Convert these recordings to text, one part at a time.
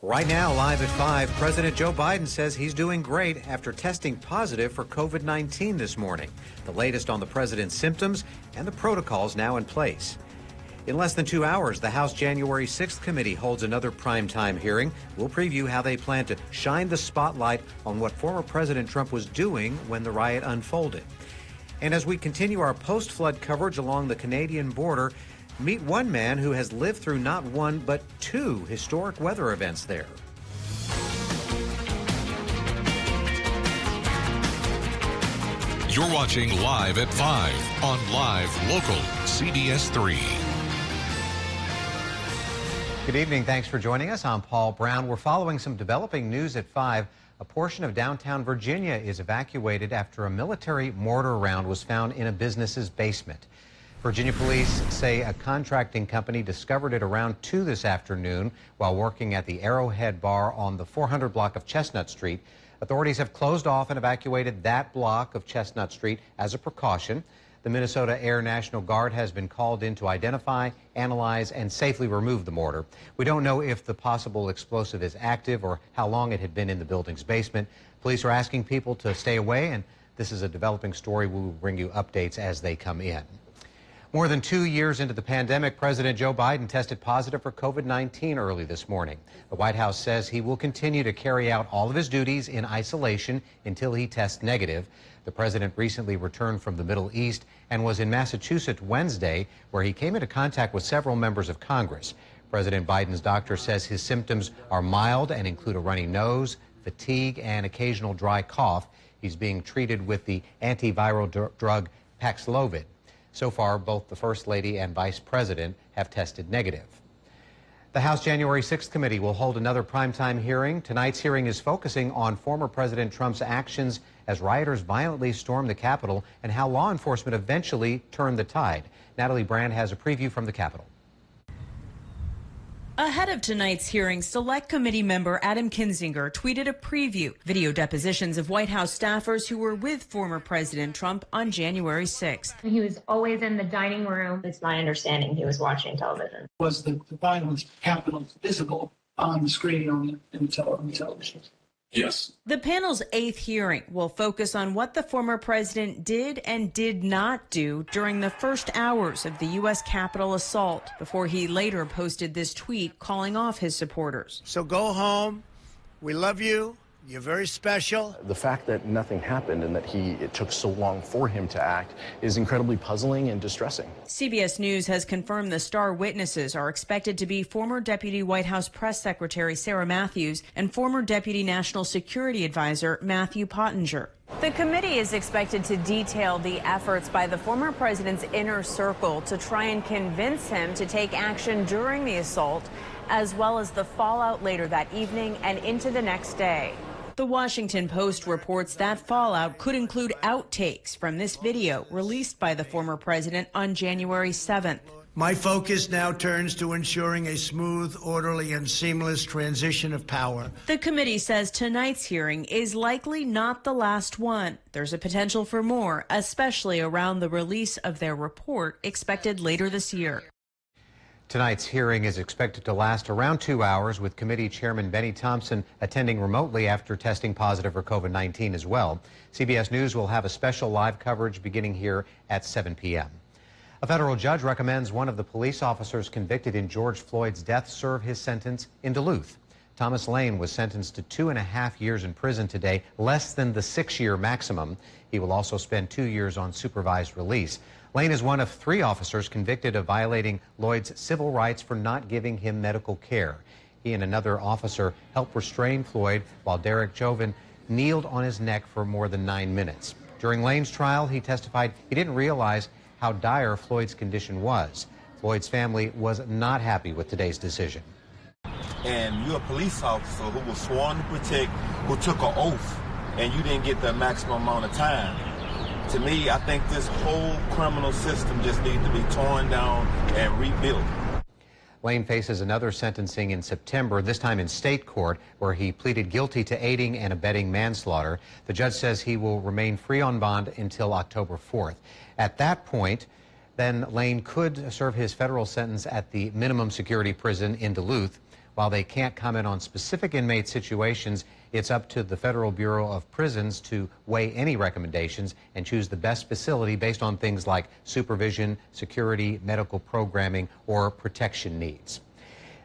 Right now, live at 5, President Joe Biden says he's doing great after testing positive for COVID-19 this morning. The latest on the president's symptoms and the protocols now in place. In less than 2 hours, the House January 6th committee holds another primetime hearing. We'll preview how they plan to shine the spotlight on what former President Trump was doing when the riot unfolded. And as we continue our post-flood coverage along the Canadian border, meet one man who has lived through not one, but two historic weather events there. You're watching Live at 5 on Live Local CBS 3. Good evening. Thanks for joining us. I'm Paul Brown. We're following some developing news at 5. A portion of downtown Virginia is evacuated after a military mortar round was found in a business's basement. Virginia police say a contracting company discovered it around 2 this afternoon while working at the Arrowhead Bar on the 400 block of Chestnut Street. Authorities have closed off and evacuated that block of Chestnut Street as a precaution. The Minnesota Air National Guard has been called in to identify, analyze, and safely remove the mortar. We don't know if the possible explosive is active or how long it had been in the building's basement. Police are asking people to stay away, and this is a developing story. We will bring you updates as they come in. More than 2 years into the pandemic, President Joe Biden tested positive for COVID-19 early this morning. The White House says he will continue to carry out all of his duties in isolation until he tests negative. The president recently returned from the Middle East and was in Massachusetts Wednesday, where he came into contact with several members of Congress. President Biden's doctor says his symptoms are mild and include a runny nose, fatigue, and occasional dry cough. He's being treated with the antiviral drug Paxlovid. So far, both the First Lady and Vice President have tested negative. The House January 6th committee will hold another primetime hearing. Tonight's hearing is focusing on former President Trump's actions as rioters violently stormed the Capitol and how law enforcement eventually turned the tide. Natalie Brand has a preview from the Capitol. Ahead of tonight's hearing, Select Committee member Adam Kinzinger tweeted a preview, video depositions of White House staffers who were with former President Trump on January 6th. He was always in the dining room. It's my understanding he was watching television. Was the violence Capitol visible on the screen on the television? Yes. The panel's 8th hearing will focus on what the former president did and did not do during the first hours of the U.S. Capitol assault before he later posted this tweet calling off his supporters. So go home. We love you. You're very special. The fact that nothing happened and that it took so long for him to act is incredibly puzzling and distressing. CBS News has confirmed the star witnesses are expected to be former Deputy White House Press Secretary Sarah Matthews and former Deputy National Security Advisor Matthew Pottinger. The committee is expected to detail the efforts by the former president's inner circle to try and convince him to take action during the assault, as well as the fallout later that evening and into the next day. The Washington Post reports that fallout could include outtakes from this video released by the former president on January 7th. My focus now turns to ensuring a smooth, orderly, and seamless transition of power. The committee says tonight's hearing is likely not the last one. There's a potential for more, especially around the release of their report expected later this year. Tonight's hearing is expected to last around 2 hours, with Committee Chairman Benny Thompson attending remotely after testing positive for COVID-19 as well. CBS News will have a special live coverage beginning here at 7 p.m. A federal judge recommends one of the police officers convicted in George Floyd's death serve his sentence in Duluth. Thomas Lane was sentenced to 2.5 years in prison today, less than the 6-year maximum. He will also spend 2 years on supervised release. Lane is one of 3 officers convicted of violating Lloyd's civil rights for not giving him medical care. He and another officer helped restrain Floyd while Derek Chauvin kneeled on his neck for more than 9 minutes. During Lane's trial, he testified he didn't realize how dire Floyd's condition was. Floyd's family was not happy with today's decision. And you're a police officer who was sworn to protect, who took an oath, and you didn't get the maximum amount of time. To me, I think this whole criminal system just needs to be torn down and rebuilt. Lane faces another sentencing in September, this time in state court, where he pleaded guilty to aiding and abetting manslaughter. The judge says he will remain free on bond until October 4th. At that point, then Lane could serve his federal sentence at the minimum security prison in Duluth. While they can't comment on specific inmate situations, it's up to the Federal Bureau of Prisons to weigh any recommendations and choose the best facility based on things like supervision, security, medical programming, or protection needs.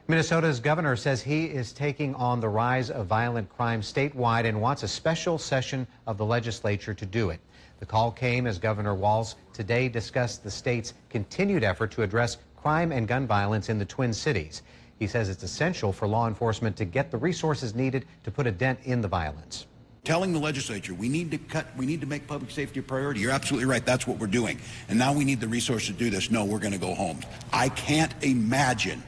Minnesota's governor says he is taking on the rise of violent crime statewide and wants a special session of the legislature to do it. The call came as Governor Walz today discussed the state's continued effort to address crime and gun violence in the Twin Cities. He says it's essential for law enforcement to get the resources needed to put a dent in the violence. Telling the legislature we need to make public safety a priority. You're absolutely right. That's what we're doing. And now we need the resources to do this. No, we're going to go home. I can't imagine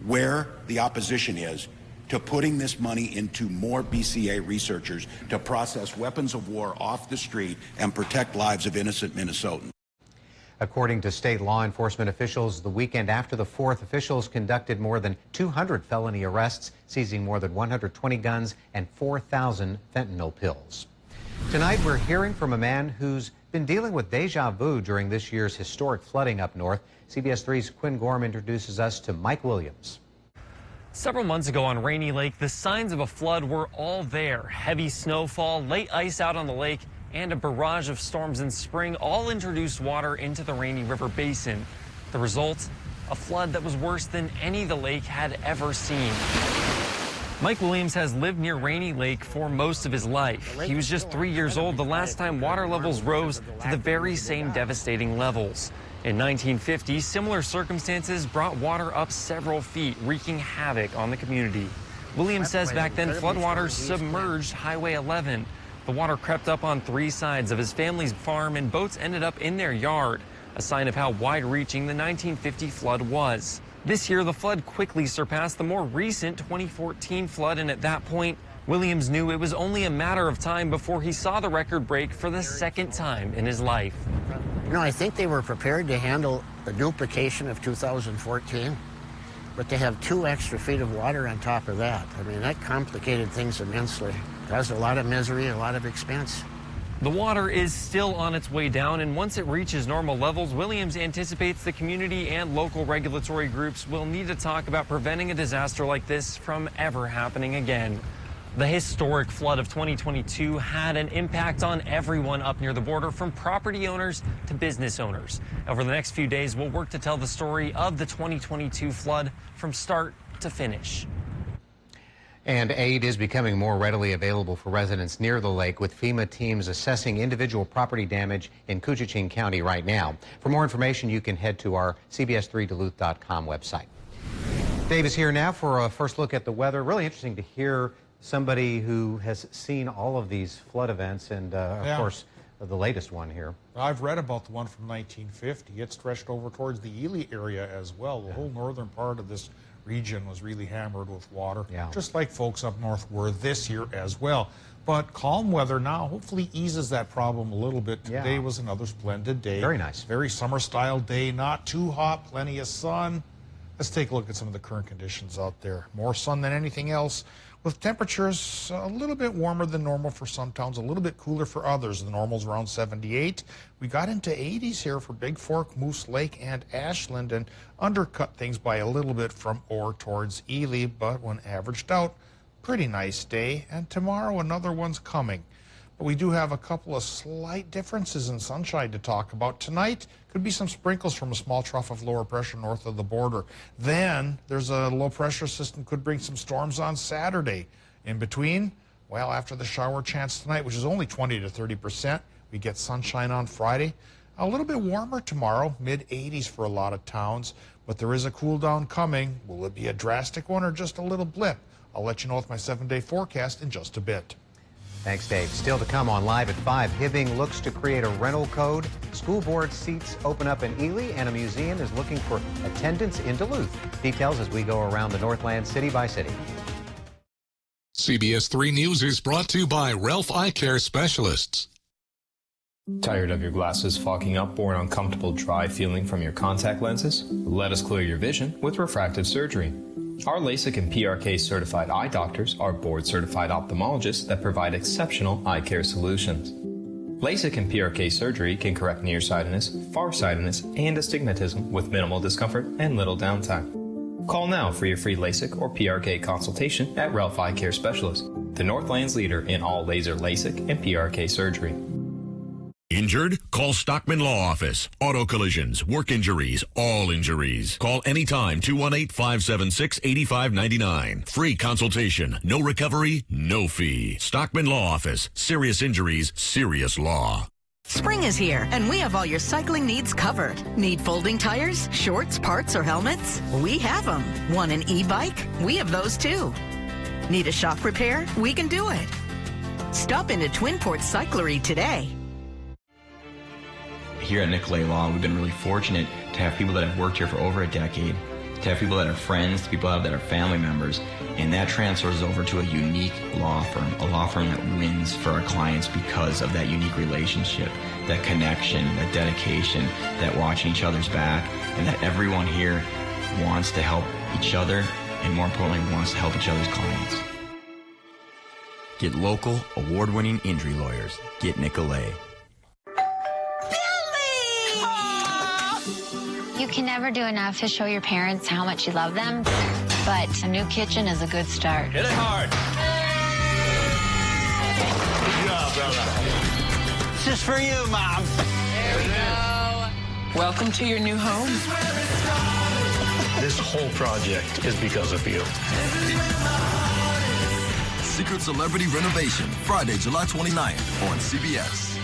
where the opposition is to putting this money into more BCA researchers to process weapons of war off the street and protect lives of innocent Minnesotans. According to state law enforcement officials, the weekend after the 4th, officials conducted more than 200 felony arrests, seizing more than 120 guns and 4,000 fentanyl pills. Tonight, we're hearing from a man who's been dealing with deja vu during this year's historic flooding up north. CBS 3's Quinn Gorham introduces us to Mike Williams. Several months ago on Rainy Lake, the signs of a flood were all there. Heavy snowfall, late ice out on the lake, and a barrage of storms in spring all introduced water into the Rainy River Basin. The result, a flood that was worse than any the lake had ever seen. Mike Williams has lived near Rainy Lake for most of his life. He was just 3 years old the last time water levels rose to the very same devastating levels. In 1950, similar circumstances brought water up several feet, wreaking havoc on the community. Williams says back then floodwaters submerged Highway 11. The water crept up on 3 sides of his family's farm and boats ended up in their yard, a sign of how wide-reaching the 1950 flood was. This year, the flood quickly surpassed the more recent 2014 flood, and at that point, Williams knew it was only a matter of time before he saw the record break for the second time in his life. You know, I think they were prepared to handle the duplication of 2014, but to have 2 extra feet of water on top of that, I mean, that complicated things immensely. Caused a lot of misery, a lot of expense. The water is still on its way down, and once it reaches normal levels, Williams anticipates the community and local regulatory groups will need to talk about preventing a disaster like this from ever happening again. The historic flood of 2022 had an impact on everyone up near the border, from property owners to business owners. Over the next few days, we'll work to tell the story of the 2022 flood from start to finish. And aid is becoming more readily available for residents near the lake, with FEMA teams assessing individual property damage in Coochin County right now. For more information, you can head to our CBS3Duluth.com website. Dave is here now for a first look at the weather. Really interesting to hear somebody who has seen all of these flood events and, of course, the latest one here. I've read about the one from 1950. It stretched over towards the Ely area as well. The whole northern part of this region was really hammered with water, just like folks up north were this year as well. But calm weather now hopefully eases that problem a little bit. Today was another splendid day. Very nice. Very summer-style day, not too hot, plenty of sun. Let's take a look at some of the current conditions out there. More sun than anything else, with temperatures a little bit warmer than normal for some towns, a little bit cooler for others. The normal's around 78. We got into 80s here for Big Fork, Moose Lake, and Ashland, and undercut things by a little bit from Orr towards Ely, but when averaged out, pretty nice day. And tomorrow, another one's coming. But we do have a couple of slight differences in sunshine to talk about. Tonight, could be some sprinkles from a small trough of lower pressure north of the border. Then, there's a low pressure system could bring some storms on Saturday. In between, well, after the shower chance tonight, which is only 20 to 30%, we get sunshine on Friday. A little bit warmer tomorrow, mid-80s for a lot of towns, but there is a cool down coming. Will it be a drastic one or just a little blip? I'll let you know with my 7-day forecast in just a bit. Thanks, Dave. Still to come on Live at 5, Hibbing looks to create a rental code. School board seats open up in Ely, and a museum is looking for attendance in Duluth. Details as we go around the Northland city by city. CBS 3 News is brought to you by Ralph Eye Care Specialists. Tired of your glasses fogging up or an uncomfortable dry feeling from your contact lenses? Let us clear your vision with refractive surgery. Our LASIK and PRK certified eye doctors are board certified ophthalmologists that provide exceptional eye care solutions. LASIK and PRK surgery can correct nearsightedness, farsightedness, and astigmatism with minimal discomfort and little downtime. Call now for your free LASIK or PRK consultation at Ralph Eye Care Specialists, the Northland's leader in all laser LASIK and PRK surgery. Injured? Call Stockman Law Office. Auto collisions, work injuries, all injuries. Call anytime, 218-576-8599. Free consultation, no recovery, no fee. Stockman Law Office. Serious injuries, serious law. Spring is here, and we have all your cycling needs covered. Need folding tires, shorts, parts, or helmets? We have them. Want an e-bike? We have those too. Need a shock repair? We can do it. Stop into Twin Ports Cyclery today. Here at Nicolay Law, we've been really fortunate to have people that have worked here for over a decade, to have people that are friends, to people that are family members, and that transfers over to a unique law firm that wins for our clients because of that unique relationship, that connection, that dedication, that watching each other's back, and that everyone here wants to help each other, and more importantly, wants to help each other's clients. Get local, award-winning injury lawyers. Get Nicolay. You can never do enough to show your parents how much you love them, but a new kitchen is a good start. Hit it hard. Good job, brother. This is for you, Mom. There we go. Welcome to your new home. This whole project is because of you. Secret Celebrity Renovation, Friday, July 29th on CBS.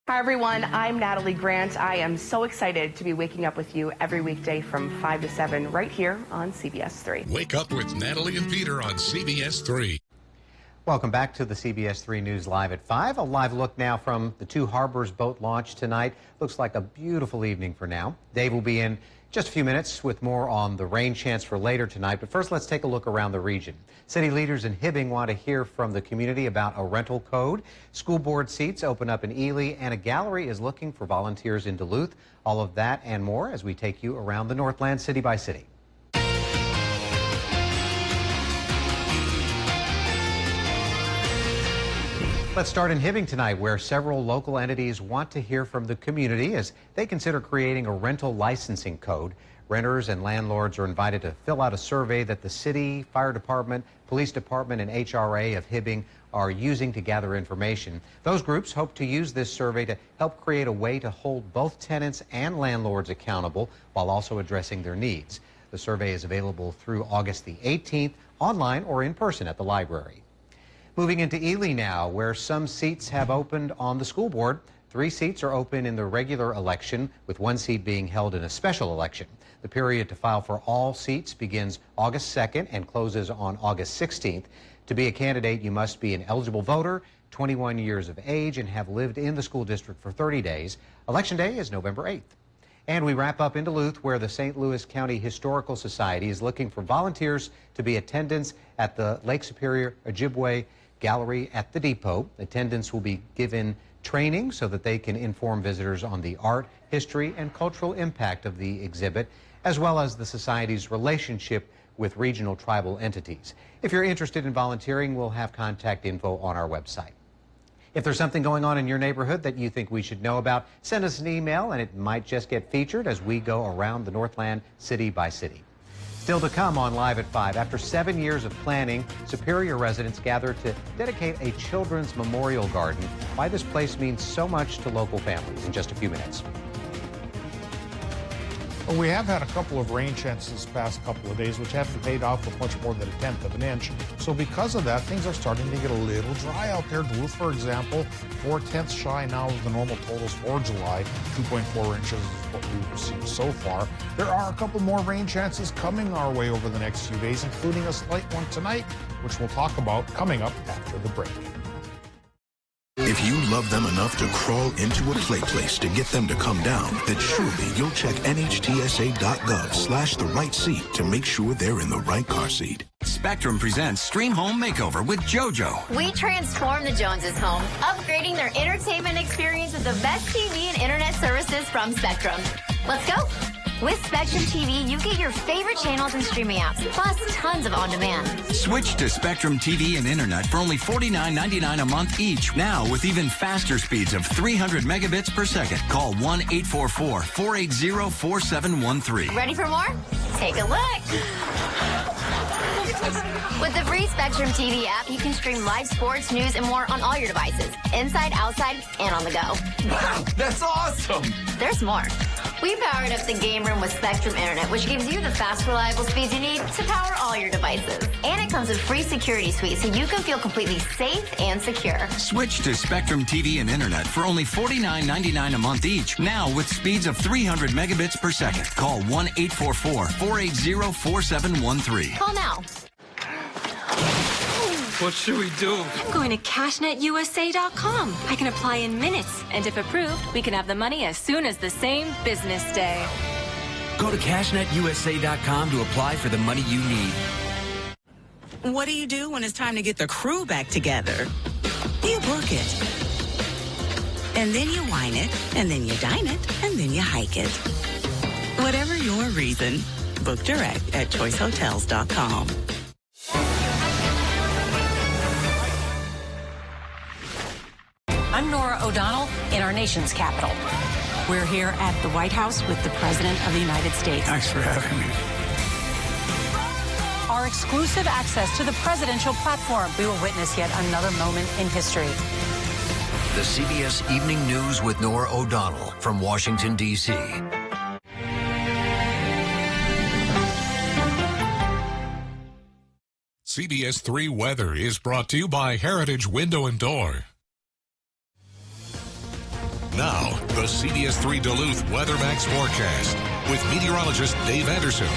Hi, everyone. I'm Natalie Grant. I am so excited to be waking up with you every weekday from 5 to 7 right here on CBS 3. Wake up with Natalie and Peter on CBS 3. Welcome back to the CBS 3 News Live at 5. A live look now from the Two Harbors boat launch tonight. Looks like a beautiful evening for now. Dave will be in just a few minutes with more on the rain chance for later tonight. But first, let's take a look around the region. City leaders in Hibbing want to hear from the community about a rental code. School board seats open up in Ely, and a gallery is looking for volunteers in Duluth. All of that and more as we take you around the Northland city by city. Let's start in Hibbing tonight, where several local entities want to hear from the community as they consider creating a rental licensing code. Renters and landlords are invited to fill out a survey that the city, fire department, police department, and HRA of Hibbing are using to gather information. Those groups hope to use this survey to help create a way to hold both tenants and landlords accountable while also addressing their needs. The survey is available through August the 18th, online or in person at the library. Moving into Ely now, where some seats have opened on the school board. 3 seats are open in the regular election, with 1 seat being held in a special election. The period to file for all seats begins August 2nd and closes on August 16th. To be a candidate, you must be an eligible voter, 21 years of age, and have lived in the school district for 30 days. Election day is November 8th. And we wrap up in Duluth, where the St. Louis County Historical Society is looking for volunteers to be attendants at the Lake Superior Ojibwe Gallery at the Depot. Attendants will be given training so that they can inform visitors on the art, history, and cultural impact of the exhibit, as well as the Society's relationship with regional tribal entities. If you're interested in volunteering, we'll have contact info on our website. If there's something going on in your neighborhood that you think we should know about, send us an email and it might just get featured as we go around the Northland city by city. Still to come on Live at 5. After 7 years of planning, Superior residents gathered to dedicate a children's memorial garden. Why this place means so much to local families in just a few minutes. Well, we have had a couple of rain chances this past couple of days, which haven't paid off with much more than 1/10 of an inch. So because of that, things are starting to get a little dry out there. Duluth, for example, 4/10 shy now of the normal totals for July. 2.4 inches is what we've received so far. There are a couple more rain chances coming our way over the next few days, including a slight one tonight, which we'll talk about coming up after the break. If you love them enough to crawl into a play place to get them to come down, then surely you'll check NHTSA.gov/the right seat to make sure they're in the right car seat. Spectrum presents Stream Home Makeover with JoJo. We transform the Joneses' home, upgrading their entertainment experience with the best TV and internet services from Spectrum. Let's go. With Spectrum TV, you get your favorite channels and streaming apps, plus tons of on-demand. Switch to Spectrum TV and internet for only $49.99 a month each. Now with even faster speeds of 300 megabits per second. Call 1-844-480-4713. Ready for more? Take a look. With the free Spectrum TV app, you can stream live sports, news, and more on all your devices, inside, outside, and on the go. Wow, that's awesome. There's more. We powered up the game room with Spectrum Internet, which gives you the fast, reliable speeds you need to power all your devices. And it comes with free security suite, so you can feel completely safe and secure. Switch to Spectrum TV and Internet for only $49.99 a month each. Now with speeds of 300 megabits per second. Call 1-844-480-4713. Call now. What should we do? I'm going to CashNetUSA.com. I can apply in minutes, and if approved, we can have the money as soon as the same business day. Go to CashNetUSA.com to apply for the money you need. What do you do when it's time to get the crew back together? You book it. And then you wine it, and then you dine it, and then you hike it. Whatever your reason, book direct at ChoiceHotels.com. I'm Nora O'Donnell in our nation's capital. We're here at the White House with the President of the United States. Thanks for having me. Our exclusive access to the presidential platform. We will witness yet another moment in history. The CBS Evening News with Nora O'Donnell from Washington, D.C. CBS 3 weather is brought to you by Heritage Window and Door. Now, the CBS 3 Duluth WeatherMax forecast with meteorologist Dave Anderson.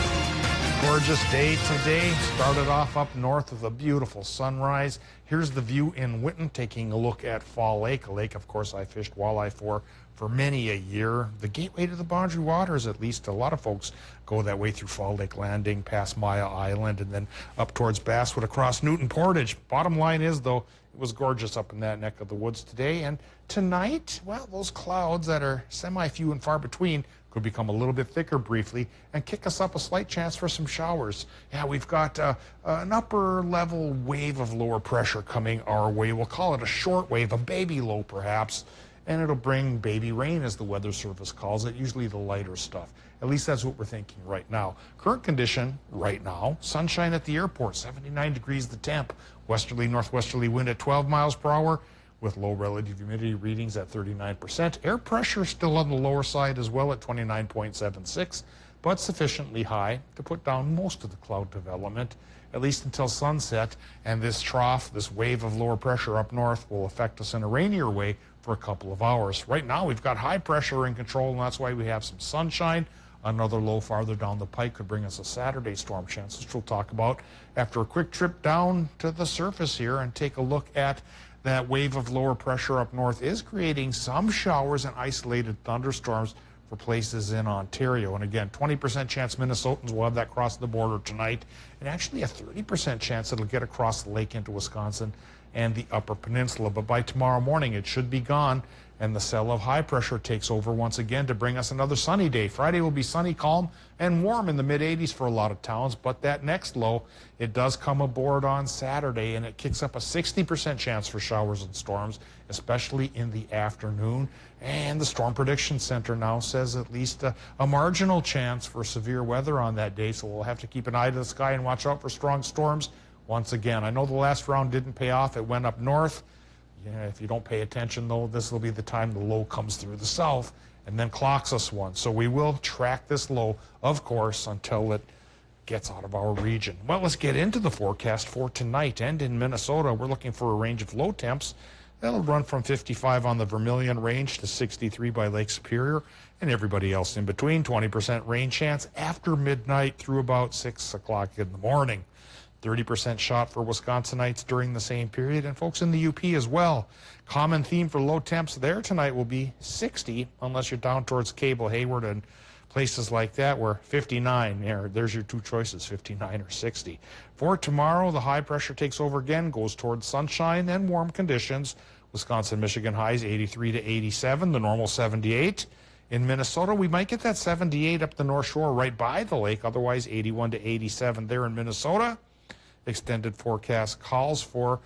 Gorgeous day today. Started off up north with a beautiful sunrise. Here's the view in Winton, taking a look at Fall Lake, a lake, of course, I fished walleye for many a year. The gateway to the Boundary Waters, at least a lot of folks go that way through Fall Lake Landing, past Maya Island, and then up towards Basswood across Newton Portage. Bottom line is, though, it was gorgeous up in that neck of the woods today. And tonight, well, those clouds that are semi-few and far between could become a little bit thicker briefly and kick us up a slight chance for some showers. Yeah, we've got an upper-level wave of lower pressure coming our way. We'll call it a short wave, a baby low perhaps, and it'll bring baby rain, as the Weather Service calls it, usually the lighter stuff. At least that's what we're thinking right now. Current condition right now, sunshine at the airport, 79 degrees the temp, westerly northwesterly wind at 12 miles per hour, with low relative humidity readings at 39%. Air pressure still on the lower side as well at 29.76, but sufficiently high to put down most of the cloud development, at least until sunset. And this trough, this wave of lower pressure up north, will affect us in a rainier way for a couple of hours. Right now, we've got high pressure in control, and that's why we have some sunshine. Another low farther down the pike could bring us a Saturday storm chance, which we'll talk about after a quick trip down to the surface here and take a look at that wave of lower pressure up north is creating some showers and isolated thunderstorms for places in Ontario. And again, 20% chance Minnesotans will have that cross the border tonight, and actually a 30% chance it'll get across the lake into Wisconsin and the Upper Peninsula. But by tomorrow morning, it should be gone, and the cell of high pressure takes over once again to bring us another sunny day. Friday will be sunny, calm, and warm in the mid-80s for a lot of towns, but that next low, it does come aboard on Saturday, and it kicks up a 60% chance for showers and storms, especially in the afternoon. And the Storm Prediction Center now says at least a marginal chance for severe weather on that day, so we'll have to keep an eye to the sky and watch out for strong storms once again. I know the last round didn't pay off. It went up north. Yeah, if you don't pay attention, though, this will be the time the low comes through the south and then clocks us one. So we will track this low, of course, until it gets out of our region. Well, let's get into the forecast for tonight. And in Minnesota, we're looking for a range of low temps. That'll run from 55 on the Vermilion Range to 63 by Lake Superior, and everybody else in between. 20% rain chance after midnight through about 6 o'clock in the morning. 30% shot for Wisconsinites during the same period, and folks in the UP as well. Common theme for low temps there tonight will be 60, unless you're down towards Cable, Hayward, and places like that, where 59, there's your two choices, 59 or 60. For tomorrow, the high pressure takes over again, goes towards sunshine and warm conditions. Wisconsin, Michigan highs 83 to 87, the normal 78. In Minnesota, we might get that 78 up the North Shore right by the lake, otherwise 81 to 87 there in Minnesota. Extended forecast calls for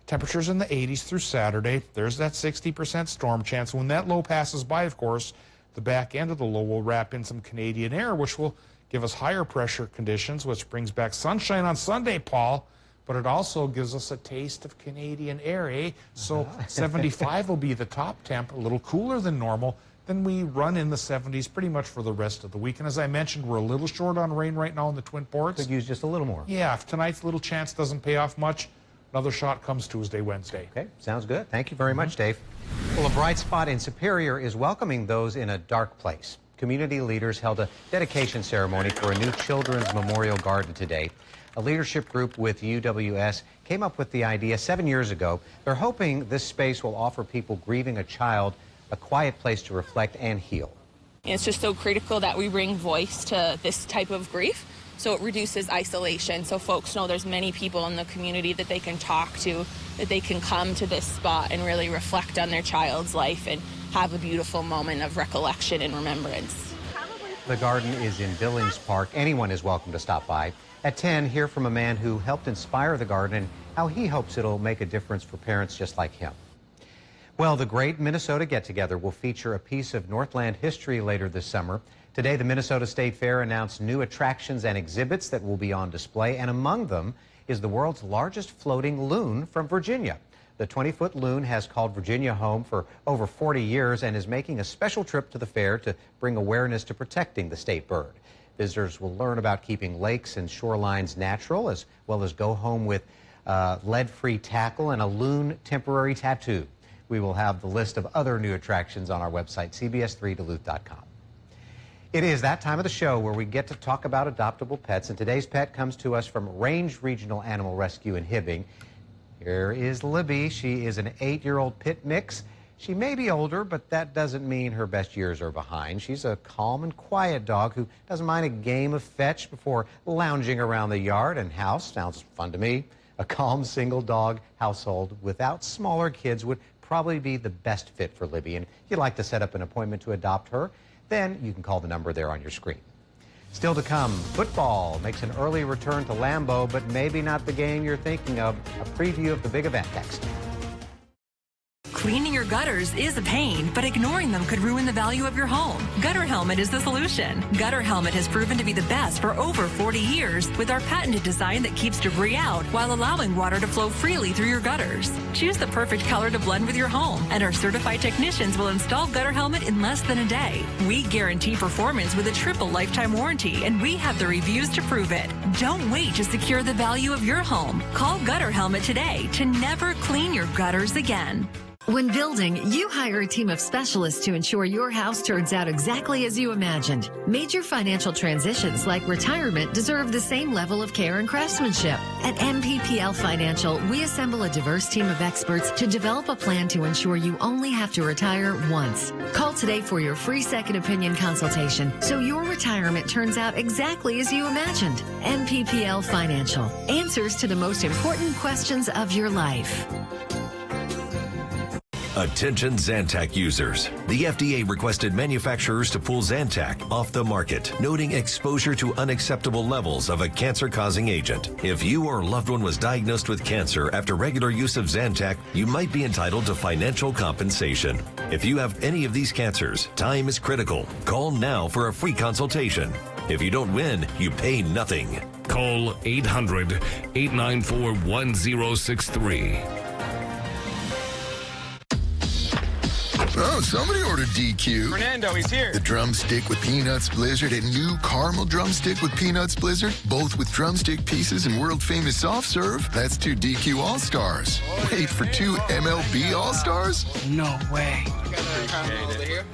temperatures in the 80s through Saturday. There's that 60% storm chance. When that low passes by, of course, the back end of the low will wrap in some Canadian air, which will give us higher pressure conditions, which brings back sunshine on Sunday, Paul. But it also gives us a taste of Canadian air, eh? So 75 will be the top temp, a little cooler than normal. Then we run in the 70s pretty much for the rest of the week. And as I mentioned, we're a little short on rain right now in the Twin Ports. Could use just a little more. Yeah, if tonight's little chance doesn't pay off much, another shot comes Tuesday, Wednesday. Okay, sounds good. Thank you very much, Dave. Well, a bright spot in Superior is welcoming those in a dark place. Community leaders held a dedication ceremony for a new children's memorial garden today. A leadership group with UWS came up with the idea 7 years ago. They're hoping this space will offer people grieving a child a quiet place to reflect and heal. It's just so critical that we bring voice to this type of grief, so it reduces isolation, so folks know there's many people in the community that they can talk to, that they can come to this spot and really reflect on their child's life and have a beautiful moment of recollection and remembrance. The garden is in Billings Park. Anyone is welcome to stop by. At 10, hear from a man who helped inspire the garden and how he hopes it'll make a difference for parents just like him. Well, the Great Minnesota Get-Together will feature a piece of Northland history later this summer. Today, the Minnesota State Fair announced new attractions and exhibits that will be on display, and among them is the world's largest floating loon from Virginia. The 20-foot loon has called Virginia home for over 40 years and is making a special trip to the fair to bring awareness to protecting the state bird. Visitors will learn about keeping lakes and shorelines natural, as well as go home with lead-free tackle and a loon temporary tattoo. We will have the list of other new attractions on our website, cbs3duluth.com. It is that time of the show where we get to talk about adoptable pets, and today's pet comes to us from Range Regional Animal Rescue in Hibbing. Here is Libby. She is an 8-year-old pit mix. She may be older, but that doesn't mean her best years are behind. She's a calm and quiet dog who doesn't mind a game of fetch before lounging around the yard and house. Sounds fun to me. A calm single dog household without smaller kids would probably be the best fit for Libby. And if you'd like to set up an appointment to adopt her, then you can call the number there on your screen. Still to come, football makes an early return to Lambeau, but maybe not the game you're thinking of. A preview of the big event next. Cleaning your gutters is a pain, but ignoring them could ruin the value of your home. Gutter Helmet is the solution. Gutter Helmet has proven to be the best for over 40 years with our patented design that keeps debris out while allowing water to flow freely through your gutters. Choose the perfect color to blend with your home, and our certified technicians will install Gutter Helmet in less than a day. We guarantee performance with a triple lifetime warranty, and we have the reviews to prove it. Don't wait to secure the value of your home. Call Gutter Helmet today to never clean your gutters again. When building, you hire a team of specialists to ensure your house turns out exactly as you imagined. Major financial transitions like retirement deserve the same level of care and craftsmanship. At MPPL Financial, we assemble a diverse team of experts to develop a plan to ensure you only have to retire once. Call today for your free second opinion consultation so your retirement turns out exactly as you imagined. MPPL Financial. Answers to the most important questions of your life. Attention Zantac users. The FDA requested manufacturers to pull Zantac off the market, noting exposure to unacceptable levels of a cancer-causing agent. If you or a loved one was diagnosed with cancer after regular use of Zantac, you might be entitled to financial compensation. If you have any of these cancers, time is critical. Call now for a free consultation. If you don't win, you pay nothing. Call 800-894-1063. Oh, somebody ordered DQ. Fernando, he's here. The drumstick with peanuts blizzard and new caramel drumstick with peanuts blizzard, both with drumstick pieces and world-famous soft serve. That's 2 DQ All-Stars. Wait for 2 MLB All-Stars? No way.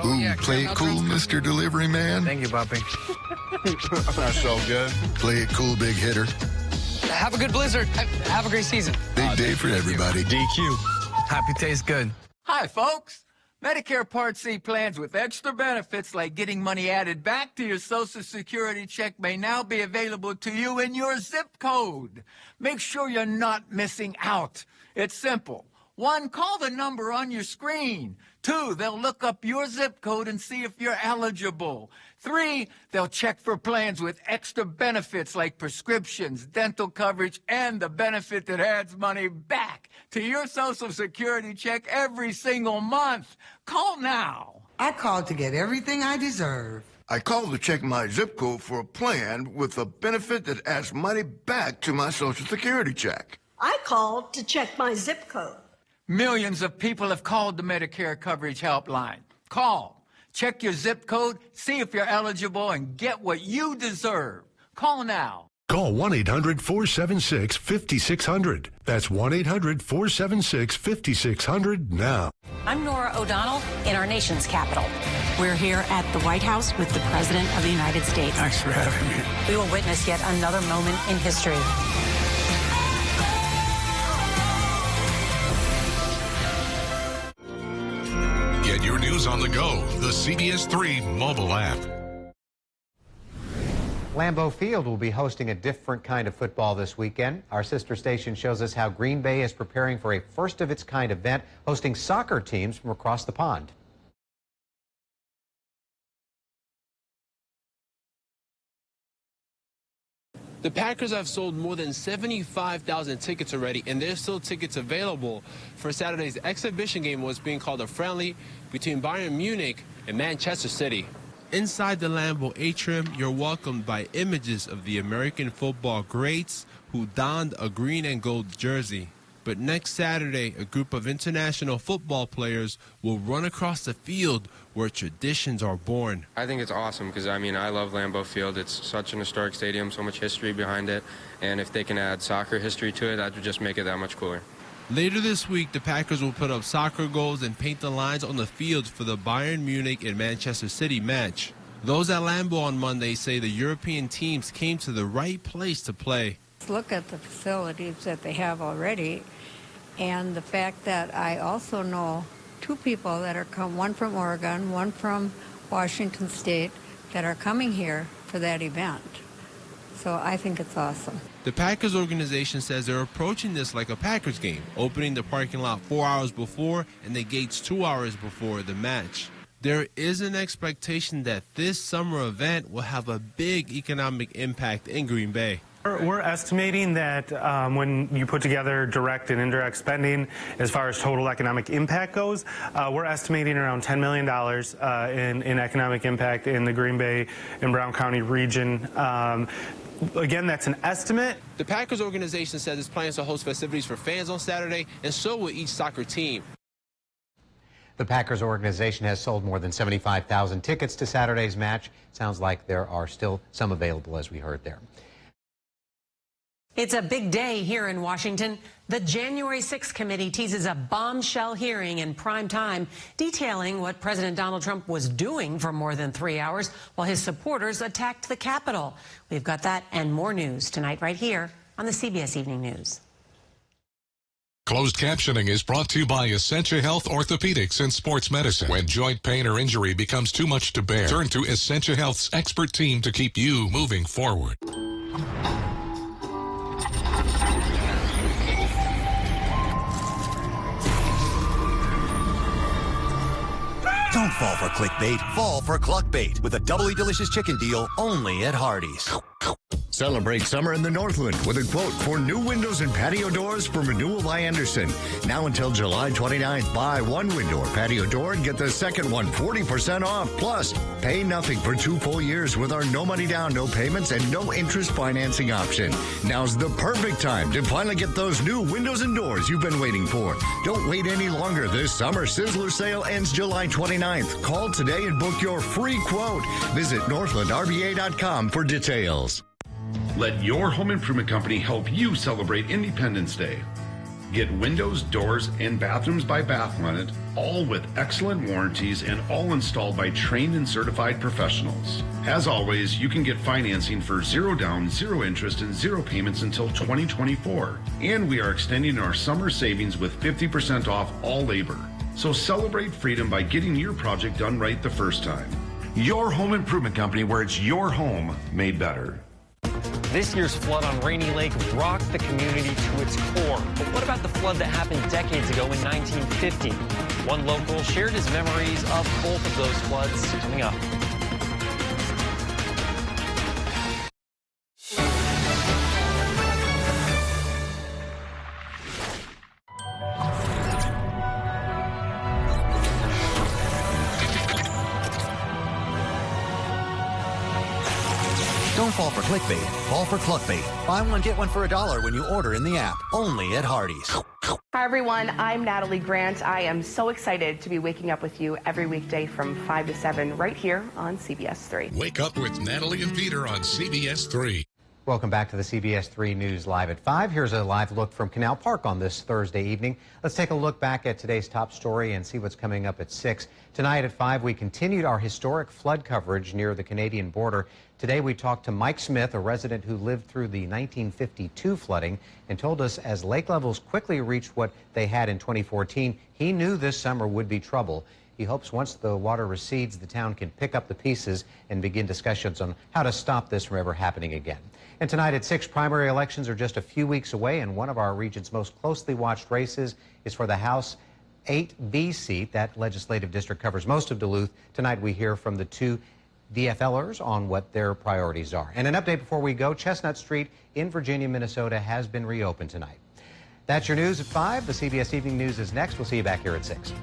Ooh, play it cool, Mr. Delivery Man. Thank you, Bobby. That's so good. Play it cool, big hitter. Have a good blizzard. Have a great season. Big day for everybody. DQ. Happy tastes good. Hi, folks. Medicare Part C plans with extra benefits like getting money added back to your Social Security check may now be available to you in your zip code. Make sure you're not missing out. It's simple. 1, call the number on your screen. 2, they'll look up your zip code and see if you're eligible. 3, they'll check for plans with extra benefits like prescriptions, dental coverage, and the benefit that adds money back to your Social Security check every single month. Call now. I called to get everything I deserve. I called to check my zip code for a plan with a benefit that adds money back to my Social Security check. I called to check my zip code. Millions of people have called the Medicare coverage helpline. Call, check your zip code, see if you're eligible, and get what you deserve. Call now. Call 1-800-476-5600. That's 1-800-476-5600 now. I'm Nora O'Donnell in our nation's capital. We're here at the White House with the President of the United States. Thanks for having me. We will witness yet another moment in history. Get your news on the go. The CBS 3 mobile app. Lambeau Field will be hosting a different kind of football this weekend. Our sister station shows us how Green Bay is preparing for a first-of-its-kind event, hosting soccer teams from across the pond. The Packers have sold more than 75,000 tickets already, and there's still tickets available for Saturday's exhibition game, what's being called a friendly between Bayern Munich and Manchester City. Inside the Lambeau atrium, you're welcomed by images of the American football greats who donned a green and gold jersey. But next Saturday, a group of international football players will run across the field where traditions are born. I think it's awesome because, I love Lambeau Field. It's such an historic stadium, so much history behind it. And if they can add soccer history to it, that would just make it that much cooler. Later this week, the Packers will put up soccer goals and paint the lines on the field for the Bayern Munich and Manchester City match. Those at Lambeau on Monday say the European teams came to the right place to play. Look at the facilities that they have already, and the fact that I also know two people that are one from Oregon, one from Washington State, that are coming here for that event. So I think it's awesome. The Packers organization says they're approaching this like a Packers game, opening the parking lot 4 hours before and the gates 2 hours before the match. There is an expectation that this summer event will have a big economic impact in Green Bay. We're estimating that when you put together direct and indirect spending, as far as total economic impact goes, we're estimating around $10 million in economic impact in the Green Bay and Brown County region. Again, that's an estimate. The Packers organization says it's plans to host festivities for fans on Saturday, and so will each soccer team. The Packers organization has sold more than 75,000 tickets to Saturday's match. Sounds like there are still some available, as we heard there. It's a big day here in Washington. The January 6th committee teases a bombshell hearing in prime time, detailing what President Donald Trump was doing for more than 3 hours while his supporters attacked the Capitol. We've got that and more news tonight right here on the CBS Evening News. Closed captioning is brought to you by Essentia Health Orthopedics and Sports Medicine. When joint pain or injury becomes too much to bear, turn to Essentia Health's expert team to keep you moving forward. Don't fall for clickbait, fall for Cluckbait with a doubly delicious chicken deal only at Hardee's. Celebrate summer in the Northland with a quote for new windows and patio doors from Renewal by Anderson. Now until July 29th, buy one window or patio door and get the second one 40% off. Plus, pay nothing for 2 full years with our no money down, no payments, and no interest financing option. Now's the perfect time to finally get those new windows and doors you've been waiting for. Don't wait any longer. This summer Sizzler sale ends July 29th. Call today and book your free quote. Visit northlandrba.com for details. Let your home improvement company help you celebrate Independence Day. Get windows, doors, and bathrooms by Bathlenet, all with excellent warranties and all installed by trained and certified professionals. As always, you can get financing for 0 down, 0 interest, and 0 payments until 2024. And we are extending our summer savings with 50% off all labor. So celebrate freedom by getting your project done right the first time. Your home improvement company, where it's your home made better. This year's flood on Rainy Lake rocked the community to its core. But what about the flood that happened decades ago in 1950? One local shared his memories of both of those floods coming up. Don't fall for clickbait. Fall for Cluckbait. Buy one, get one for $1 when you order in the app. Only at Hardee's. Hi, everyone. I'm Natalie Grant. I am so excited to be waking up with you every weekday from 5 to 7 right here on CBS 3. Wake up with Natalie and Peter on CBS 3. Welcome back to the CBS 3 News Live at 5. Here's a live look from Canal Park on this Thursday evening. Let's take a look back at today's top story and see what's coming up at 6. Tonight at 5, we continued our historic flood coverage near the Canadian border. Today we talked to Mike Smith, a resident who lived through the 1952 flooding, and told us as lake levels quickly reached what they had in 2014, he knew this summer would be trouble. He hopes once the water recedes, the town can pick up the pieces and begin discussions on how to stop this from ever happening again. And tonight at 6, primary elections are just a few weeks away, and one of our region's most closely watched races is for the House 8B seat. That legislative district covers most of Duluth. Tonight we hear from the two DFLers on what their priorities are. And an update before we go, Chestnut Street in Virginia, Minnesota has been reopened tonight. That's your news at 5. The CBS Evening News is next. We'll see you back here at 6.